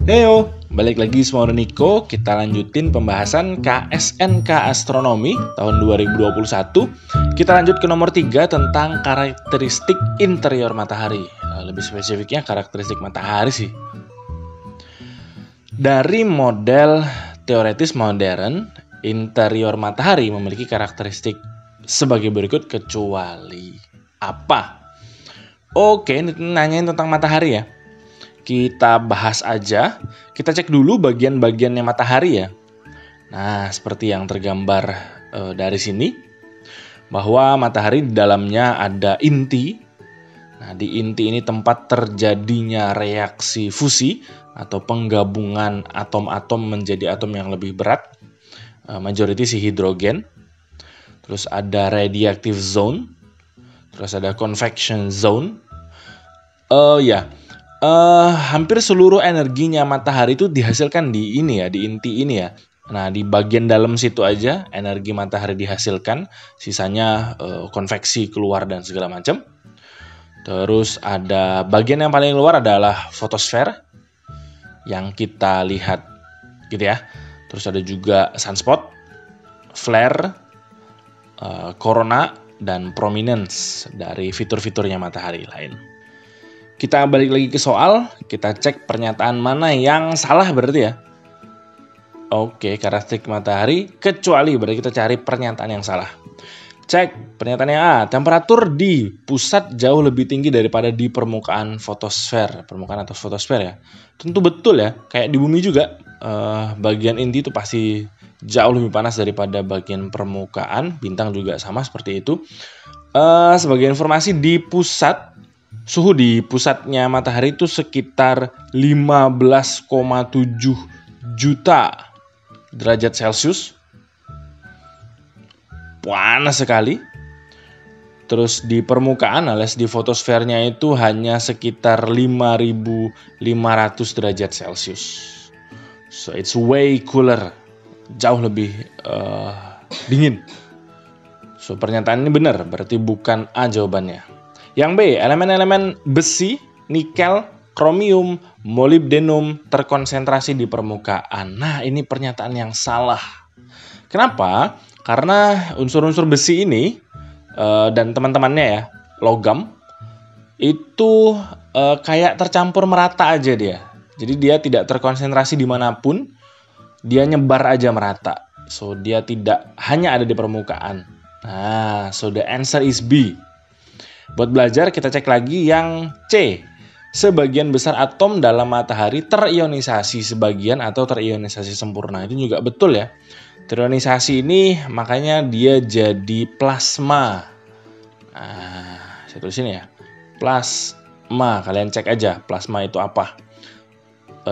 Heyo, balik lagi sama Niko. Kita lanjutin pembahasan KSNK Astronomi tahun 2021. Kita lanjut ke nomor 3 tentang karakteristik interior matahari. Lebih spesifiknya karakteristik matahari sih. Dari model teoretis modern, interior matahari memiliki karakteristik sebagai berikut kecuali apa? Oke, ini nanyain tentang matahari ya. Kita bahas aja, kita cek dulu bagian-bagiannya matahari ya. Nah, seperti yang tergambar dari sini, bahwa matahari di dalamnya ada inti. Nah, di inti ini tempat terjadinya reaksi fusi atau penggabungan atom-atom menjadi atom yang lebih berat. Majority si hidrogen. Terus ada radiactive zone. Terus ada convection zone. Hampir seluruh energinya matahari itu dihasilkan di ini ya, di inti ini ya. Nah, di bagian dalam situ aja energi matahari dihasilkan, sisanya konveksi keluar dan segala macam. Terus ada bagian yang paling luar adalah fotosfer yang kita lihat gitu ya. Terus ada juga sunspot, flare, corona, dan prominence dari fitur-fiturnya matahari lain. Kita balik lagi ke soal, kita cek pernyataan mana yang salah berarti ya. Oke, karakteristik matahari kecuali, berarti kita cari pernyataan yang salah. Cek pernyataannya A, temperatur di pusat jauh lebih tinggi daripada di permukaan fotosfer. Permukaan atas fotosfer ya. Tentu betul ya, kayak di bumi juga. Bagian inti itu pasti jauh lebih panas daripada bagian permukaan. Bintang juga sama seperti itu. Sebagai informasi, di pusat suhu di pusatnya matahari itu sekitar 15,7 juta derajat Celcius. Panas sekali. Terus di permukaan alias di fotosfernya itu hanya sekitar 5.500 derajat Celcius. So it's way cooler. Jauh lebih dingin. So pernyataan ini benar, berarti bukan A jawabannya. Yang B, elemen-elemen besi, nikel, kromium, molybdenum terkonsentrasi di permukaan. Nah, ini pernyataan yang salah. Kenapa? Karena unsur-unsur besi ini dan teman-temannya ya, logam, itu kayak tercampur merata aja dia. Jadi dia tidak terkonsentrasi dimanapun, dia nyebar aja merata. So, dia tidak hanya ada di permukaan. Nah, so the answer is B. Buat belajar kita cek lagi yang C. Sebagian besar atom dalam matahari terionisasi sebagian atau terionisasi sempurna. Itu juga betul ya. Terionisasi ini makanya dia jadi plasma. Nah, saya tulis ini ya. Plasma. Kalian cek aja plasma itu apa.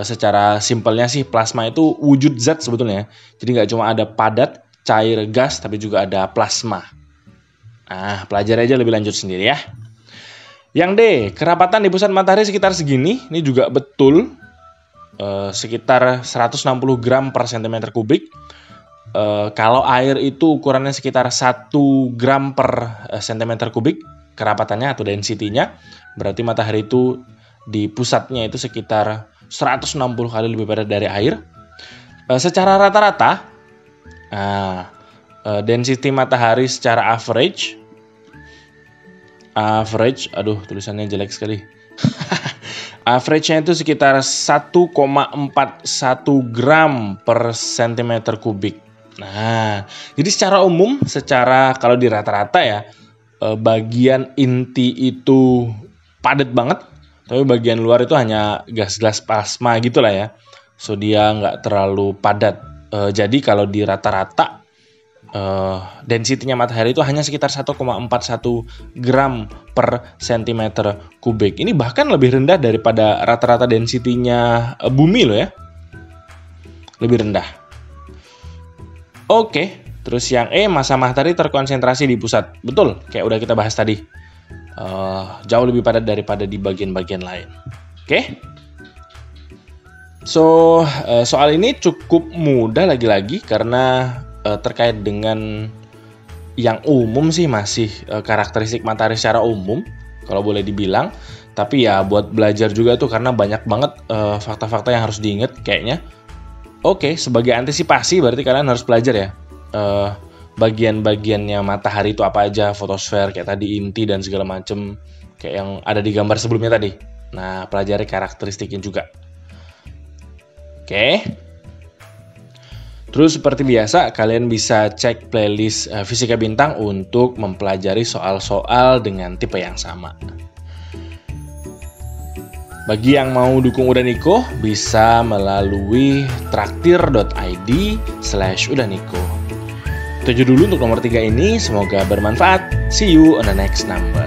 Secara simpelnya sih plasma itu wujud zat sebetulnya. Jadi nggak cuma ada padat, cair, gas, tapi juga ada plasma. Nah, pelajari aja lebih lanjut sendiri ya. Yang D, kerapatan di pusat matahari sekitar segini. Ini juga betul. Sekitar 160 gram per cm kubik. Kalau air itu ukurannya sekitar 1 gram per cm kubik. Kerapatannya atau density-nya. Berarti matahari itu di pusatnya itu sekitar 160 kali lebih padat dari air. Secara rata-rata, density matahari secara average, tulisannya jelek sekali. Average-nya itu sekitar 1,41 gram per cm kubik. Nah, jadi secara umum, kalau di rata-rata ya, bagian inti itu padat banget, tapi bagian luar itu hanya gas-gas plasma gitulah ya. So dia nggak terlalu padat. Jadi kalau di rata-rata density-nya matahari itu hanya sekitar 1,41 gram per cm kubik. Ini bahkan lebih rendah daripada rata-rata density-nya bumi loh ya. Lebih rendah. Oke, terus yang E, massa matahari terkonsentrasi di pusat. Betul, kayak udah kita bahas tadi. Jauh lebih padat daripada di bagian-bagian lain. Oke. So, soal ini cukup mudah lagi-lagi karena terkait dengan yang umum sih masih karakteristik matahari secara umum kalau boleh dibilang. Tapi ya buat belajar juga tuh karena banyak banget fakta-fakta yang harus diingat kayaknya. Oke, sebagai antisipasi berarti kalian harus belajar ya. Bagian-bagiannya matahari itu apa aja, fotosfer kayak tadi, inti dan segala macem, kayak yang ada di gambar sebelumnya tadi. Nah, pelajari karakteristiknya juga. Oke. Terus seperti biasa, kalian bisa cek playlist Fisika Bintang untuk mempelajari soal-soal dengan tipe yang sama. Bagi yang mau dukung Udah Niko, bisa melalui traktir.id/udahniko. Itu aja dulu untuk nomor 3 ini, semoga bermanfaat. See you on the next number.